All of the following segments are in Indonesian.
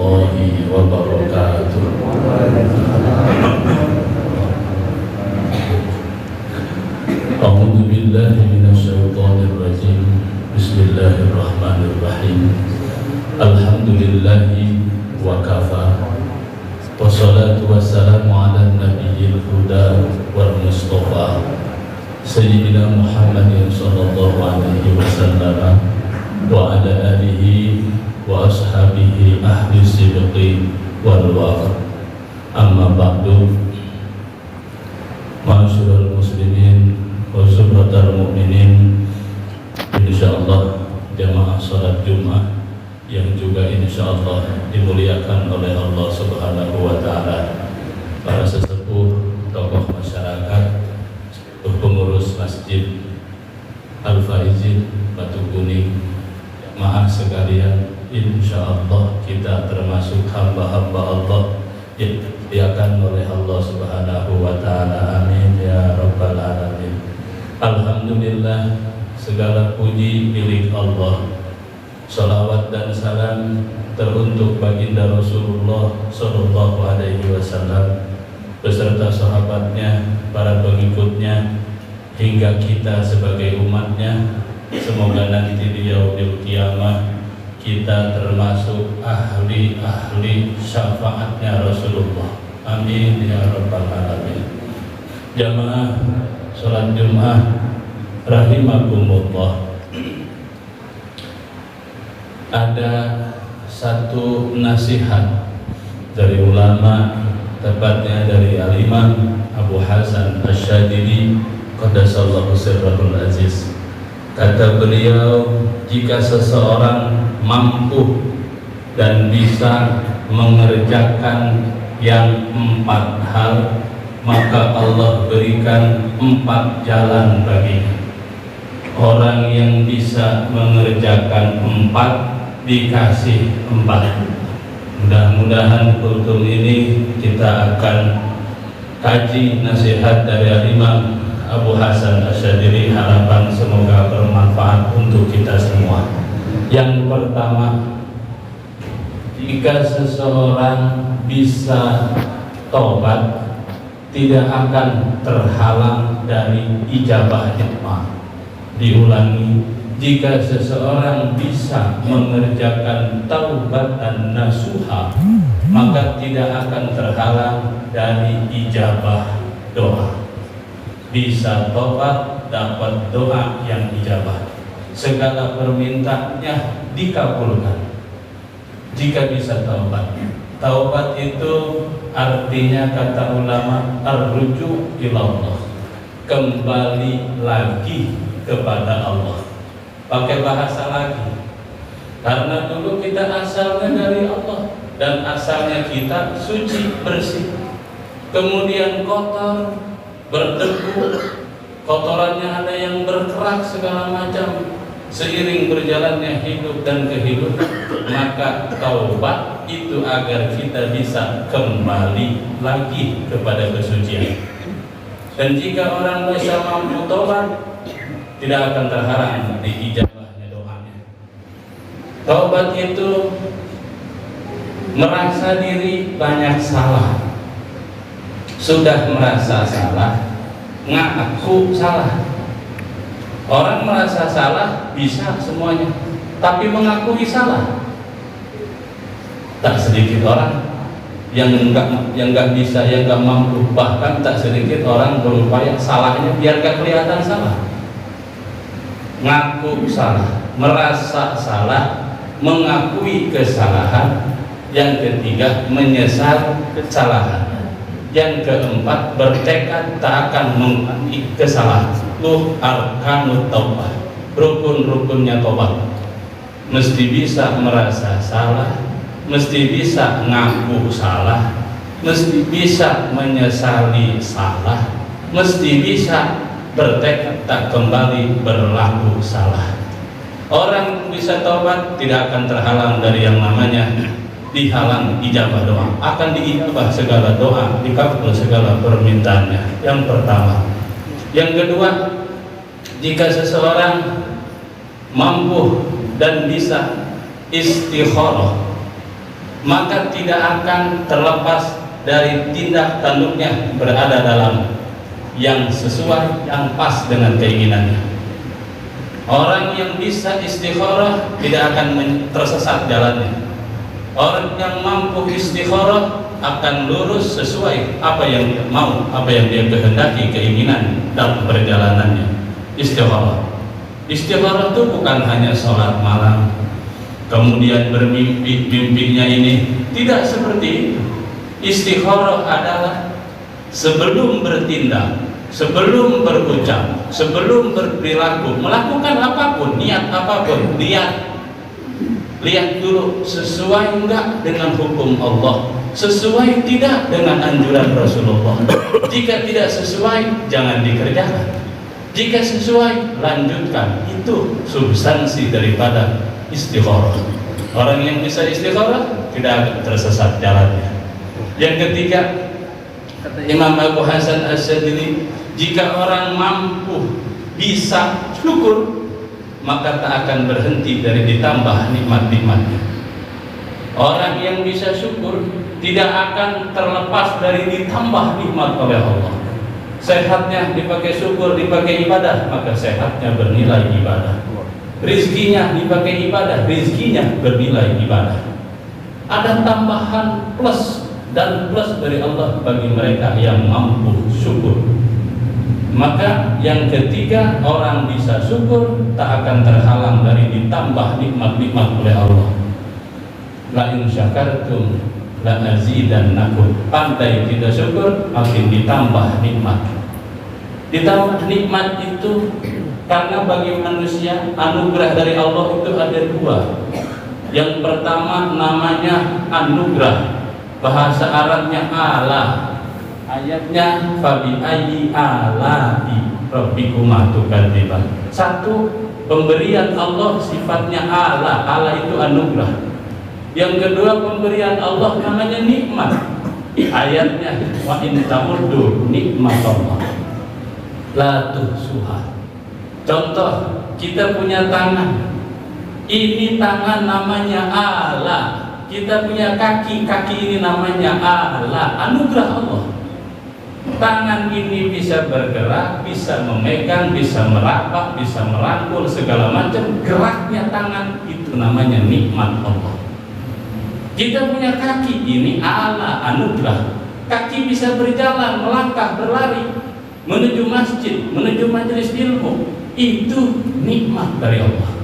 warahmatullahi wabarakatuh. A'udzu billahi minasyaitonir rajim. Bismillahirrahmanirrahim. Alhamdulillahi wa kafa. Wassalatu wassalamu ala nabiyil huda wal mustafa Sayyidina Muhammadin sallallahu alaihi wasallam wa ala alihi wa ashabihi ahli sidqi wal wafa. Amma ba'du. Ma'asyiral muslimin wa subhatal mu'minin, insyaallah jamaah salat Jumat yang juga insyaallah dimuliakan oleh Allah Subhanahu wa taala, para sesepuh, tokoh masyarakat, pengurus Masjid Al-Faizin Batu Kuning, jamaah sekalian, insyaallah kita termasuk hamba-hamba Allah yang dimuliakan oleh Allah Subhanahu wa taala. Amin ya rabbal alamin. Alhamdulillah, segala puji milik Allah. Salawat dan salam teruntuk baginda Rasulullah sallallahu alaihi wasallam beserta sahabatnya, para pengikutnya, hingga kita sebagai umatnya. Semoga nanti di yaumil qiyamah kita termasuk ahli-ahli syafaatnya Rasulullah. Amin ya rabbal alamin. Jamaah salat Jumat rahimakumullah, ada satu nasihat dari ulama, tepatnya dari Al-Imam Abu Hasan Asy-Syadzili qaddasallahu sirrahul aziz. Kata beliau, jika seseorang mampu dan bisa mengerjakan yang 4 hal, maka Allah berikan 4 jalan baginya. Orang yang bisa mengerjakan 4 dikasih 4. Mudah-mudahan kultum ini kita akan kaji nasihat dari Imam Abu Hasan Asy-Syadzili. Harapan semoga bermanfaat untuk kita semua. Yang pertama, jika seseorang bisa tobat, tidak akan terhalang dari ijabahnya. Diulangi, jika seseorang bisa mengerjakan taubatan nasuha, maka tidak akan terhalang dari ijabah doa. Bisa tobat, dapat doa yang ijabah. Segala permintaannya dikabulkan jika bisa taubat. Taubat itu artinya, kata ulama, ar-ruju ilallah, kembali lagi kepada Allah. Pakai bahasa lagi, karena dulu kita asalnya dari Allah dan asalnya kita suci bersih, kemudian kotor, berdebu, kotorannya ada yang berkerak segala macam. Seiring berjalannya hidup dan kehidupan, maka taubat itu agar kita bisa kembali lagi kepada kesucian. Dan jika orang bisa mampu taubat, tidak akan terhalang di ijabahnya doanya. Taubat itu merasa diri banyak salah. Sudah merasa salah, ngaku salah. Orang merasa salah bisa semuanya, tapi mengakui salah. Tak sedikit orang yang enggak bisa, yang enggak mampu, bahkan tak sedikit orang berupaya salahnya biar gak kelihatan salah. Ngaku salah, merasa salah, mengakui kesalahan. Yang ketiga, menyesal kesalahan. Yang keempat, bertekad tak akan mengulangi kesalahan. Arkanut taubah, rukun-rukunnya taubat. Mesti bisa merasa salah, mesti bisa ngaku salah, mesti bisa menyesali salah, mesti bisa bertekad tak kembali berlaku salah. Orang bisa taubat tidak akan terhalang dari yang namanya dihalang ijabah doa. Akan diijabah segala doa, dikabul segala permintaannya. Yang pertama. Yang kedua, jika seseorang mampu dan bisa istikharah, maka tidak akan terlepas dari tindak tanduknya berada dalam yang sesuai, yang pas dengan keinginannya. Orang yang bisa istikharah tidak akan tersesat jalannya. Orang yang mampu istikharah akan lurus sesuai apa yang dia mau, apa yang dia kehendaki, keinginan dalam perjalanannya. Istikharah itu bukan hanya sholat malam kemudian bermimpi, mimpinya ini tidak seperti itu. Istikharah adalah sebelum bertindak, sebelum berucap, sebelum berperilaku, melakukan apapun, niat apapun, lihat dulu sesuai enggak dengan hukum Allah, sesuai tidak dengan anjuran Rasulullah. Jika tidak sesuai, jangan dikerjakan. Jika sesuai, lanjutkan. Itu substansi daripada istikharah. Orang yang bisa istikharah tidak akan tersesat jalannya. Yang ketiga, kata Imam Abu Hasan Asyadili, jika orang mampu bisa syukur, maka tak akan berhenti dari ditambah nikmat-nikmatnya. Orang yang bisa syukur tidak akan terlepas dari ditambah nikmat oleh Allah. Sehatnya dipakai syukur, dipakai ibadah, maka sehatnya bernilai ibadah. Rizkinya dipakai ibadah, rizkinya bernilai ibadah. Ada tambahan plus dan plus dari Allah bagi mereka yang mampu syukur. Maka yang ketiga, orang bisa syukur tak akan terhalang dari ditambah nikmat-nikmat oleh Allah. La in syakartum la azidannakum. Pandai kita syukur, makin ditambah nikmat. Ditambah nikmat itu karena bagi manusia anugerah dari Allah itu ada dua. Yang pertama namanya anugerah, bahasa Arabnya ala. Ayatnya fabi ayyi ala'i rabbikuma tukadziban. Satu, pemberian Allah sifatnya ala. Ala itu anugerah. Yang kedua, pemberian Allah namanya nikmat. Ayatnya wa in ta'uddu nikmatallah la tuhsuha. Contoh, kita punya tangan. Ini tangan namanya ala. Kita punya kaki, kaki ini namanya ala, anugerah Allah. Tangan ini bisa bergerak, bisa memegang, bisa merapat, bisa merangkul, segala macam geraknya tangan, itu namanya nikmat Allah. Kita punya kaki, ini ala, anugerah. Kaki bisa berjalan, melangkah, berlari menuju masjid, menuju majelis ilmu, itu nikmat dari Allah.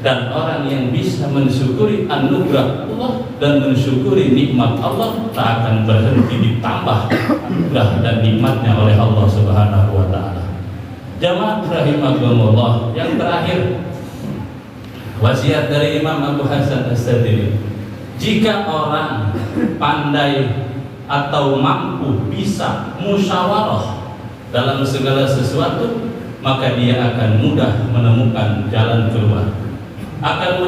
Dan orang yang bisa mensyukuri anugerah Allah dan mensyukuri nikmat Allah tak akan berhenti ditambah anugerah dan nikmatnya oleh Allah Subhanahu wa taala. Jamaah rahimakumullah, yang terakhir wasiat dari Imam Abu Hasan As-Sadili, jika orang pandai atau mampu bisa musyawarah dalam segala sesuatu, maka dia akan mudah menemukan jalan keluar, akan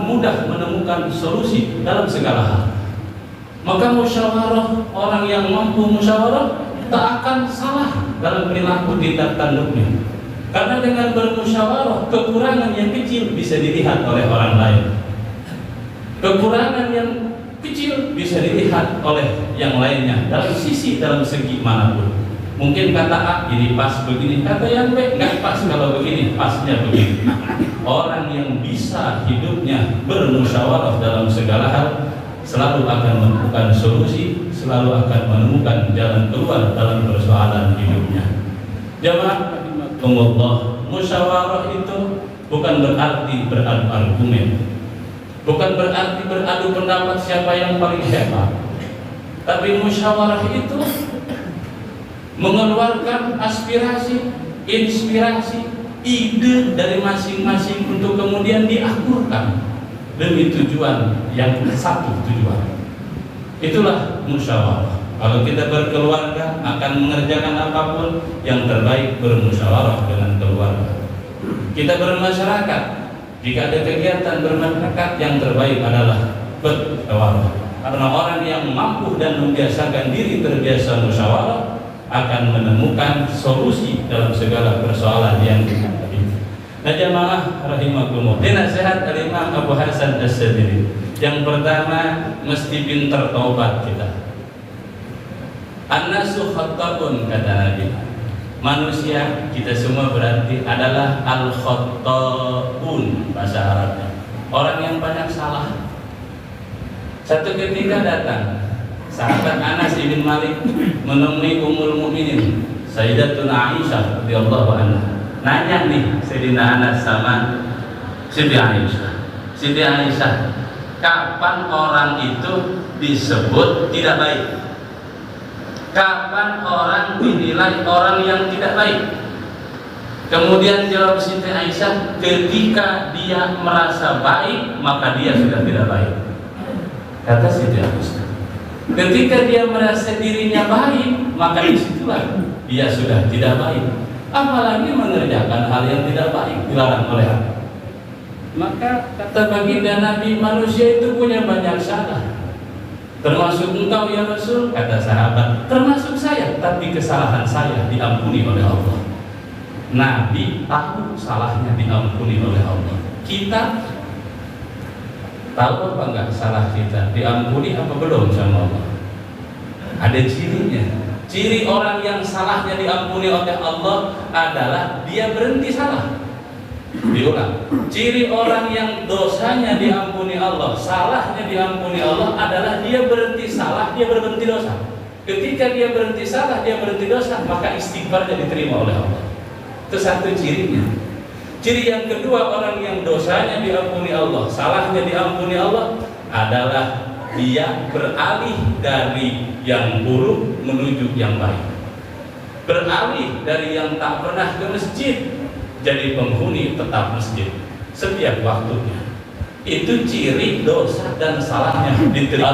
mudah menemukan solusi dalam segala hal. Maka musyawarah, orang yang mampu musyawarah tak akan salah dalam perilaku tindak tanduknya, karena dengan bermusyawarah kekurangan yang kecil bisa dilihat oleh orang lain, kekurangan yang kecil bisa dilihat oleh yang lainnya dalam segi manapun. Mungkin kata A ini pas begini, kata yang B nggak pas, kalau begini pasnya begini. Orang yang bisa hidupnya bermusyawarah dalam segala hal selalu akan menemukan solusi, selalu akan menemukan jalan keluar dalam persoalan hidupnya. Jamaah rahimakumullah, musyawarah itu bukan berarti beradu argumen, bukan berarti beradu pendapat siapa yang paling hebat. Tapi musyawarah itu mengeluarkan aspirasi, inspirasi, ide dari masing-masing untuk kemudian diakurkan demi tujuan yang satu tujuan. Itulah musyawarah. Kalau kita berkeluarga akan mengerjakan apapun, yang terbaik bermusyawarah dengan keluarga. Kita bermasyarakat, jika ada kegiatan bermasyarakat, yang terbaik adalah bermusyawarah. Karena orang yang mampu dan membiasakan diri terbiasa musyawarah akan menemukan solusi dalam segala persoalan yang dihadapi. Nah jamaah rahimakumullah, nasihat Imam Abu Hasan As-Sadili, Yang pertama, mesti pintar taubat kita. An-nasu khata'un, kata Nabi. Manusia, kita semua berarti adalah al-khatta'un, bahasa Arabnya, orang yang banyak salah. Satu ketika datang sahabat Anas bin Malik menemui Ummul Mukminin Sayyidatuna Aisyah radhiyallahu anha. Nanya nih Sayyidina Anas sama Siti Aisyah, Siti Aisyah, kapan orang itu disebut tidak baik? Kapan orang dinilai orang yang tidak baik? Kemudian jawab Siti Aisyah, ketika dia merasa baik maka dia sudah tidak baik. Kata Siti Aisyah, ketika dia merasa dirinya baik maka disitulah dia sudah tidak baik. Apalagi mengerjakan hal yang tidak baik, dilarang oleh Allah. Maka kata baginda Nabi, manusia itu punya banyak salah. Termasuk engkau ya Rasul, kata sahabat, termasuk saya, tapi kesalahan saya diampuni oleh Allah. Nabi tahu salahnya diampuni oleh Allah. Kita tahu apa enggak salah kita diampuni apa belum sama Allah? Ada cirinya. Ciri orang yang salahnya diampuni oleh Allah adalah dia berhenti salah. Diulang, ciri orang yang dosanya diampuni Allah, salahnya diampuni Allah adalah dia berhenti salah, dia berhenti dosa. Ketika dia berhenti salah, dia berhenti dosa, maka istighfarnya diterima oleh Allah. Itu satu cirinya. Ciri yang kedua, orang yang dosanya diampuni Allah, salahnya diampuni Allah adalah dia beralih dari yang buruk menuju yang baik. Beralih dari yang tak pernah ke masjid jadi penghuni tetap masjid setiap waktunya. Itu ciri dosa dan salahnya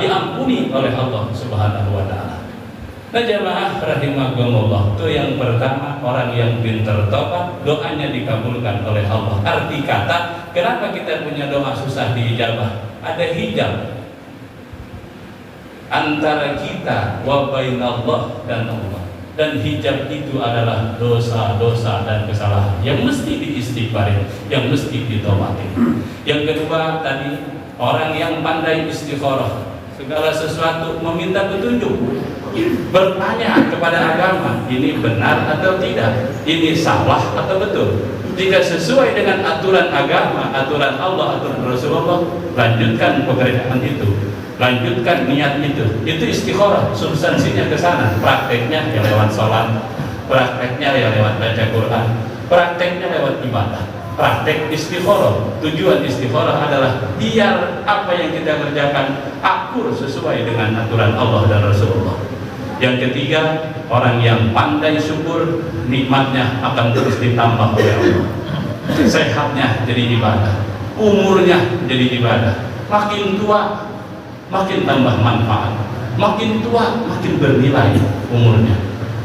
diampuni oleh Allah Subhanahu wa taala. Nah jamaah rahimakumullah, itu yang pertama, orang yang pintar tobat doanya dikabulkan oleh Allah. Arti kata, kenapa kita punya doa susah diijabah? Ada hijab antara kita wa bainallah dan Allah. Dan hijab itu adalah dosa-dosa dan kesalahan yang mesti diistighfari, yang mesti ditobati. Yang kedua tadi, orang yang pandai istikharah, segala sesuatu meminta petunjuk, bertanya kepada agama, ini benar atau tidak, ini salah atau betul. Jika sesuai dengan aturan agama, aturan Allah, aturan Rasulullah, lanjutkan pekerjaan itu, lanjutkan niat itu istikharah, substansinya ke sana. Prakteknya ya lewat sholat, prakteknya ya lewat baca Quran, prakteknya lewat ibadah. Praktek istikharah, tujuan istikharah adalah biar apa yang kita kerjakan akur sesuai dengan aturan Allah dan Rasulullah. Yang ketiga, orang yang pandai syukur, nikmatnya akan terus ditambah oleh Allah. Sehatnya jadi ibadah, umurnya jadi ibadah, makin tua makin tambah manfaat, makin tua makin bernilai umurnya.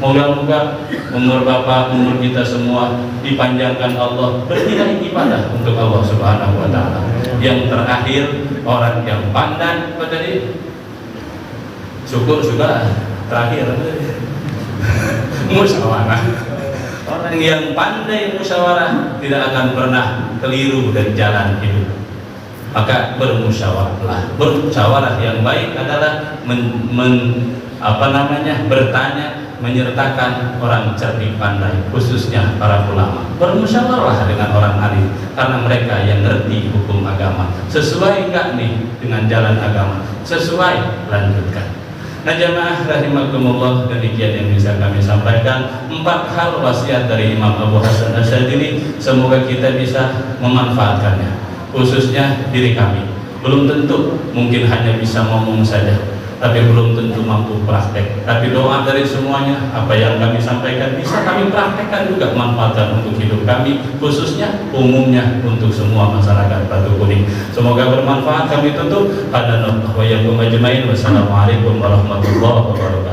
Moga-moga umur bapak, umur kita semua dipanjangkan Allah, bernilai ibadah untuk Allah Subhanahu wa taala. Yang terakhir, orang yang pandai, apa tadi? Syukur juga terakhir. Musyawarah. Orang yang pandai musyawarah tidak akan pernah keliru dari jalan hidup. Maka bermusyawarah. Bermusyawarah yang baik adalah bertanya, menyertakan orang cerdik pandai, khususnya para ulama. Bermusyawarah dengan orang alim, karena mereka yang ngerti hukum agama. Sesuai enggak nih dengan jalan agama? Sesuai, lanjutkan. Nah jamaah rahimakumullah, demikian yang bisa kami sampaikan. 4 hal wasiat dari Imam Abu Hasan Asyadzili, semoga kita bisa memanfaatkannya, khususnya diri kami. Belum tentu, mungkin hanya bisa ngomong saja, tapi belum tentu mampu praktek. Tapi doa dari semuanya, apa yang kami sampaikan bisa kami praktekkan juga, manfaatkan untuk hidup kami, khususnya umumnya untuk semua masyarakat Batu Kuning. Semoga bermanfaat. Kami tutup. Hadanallahu wa iyyakum ajmain. Wassalamualaikum warahmatullahi wabarakatuh.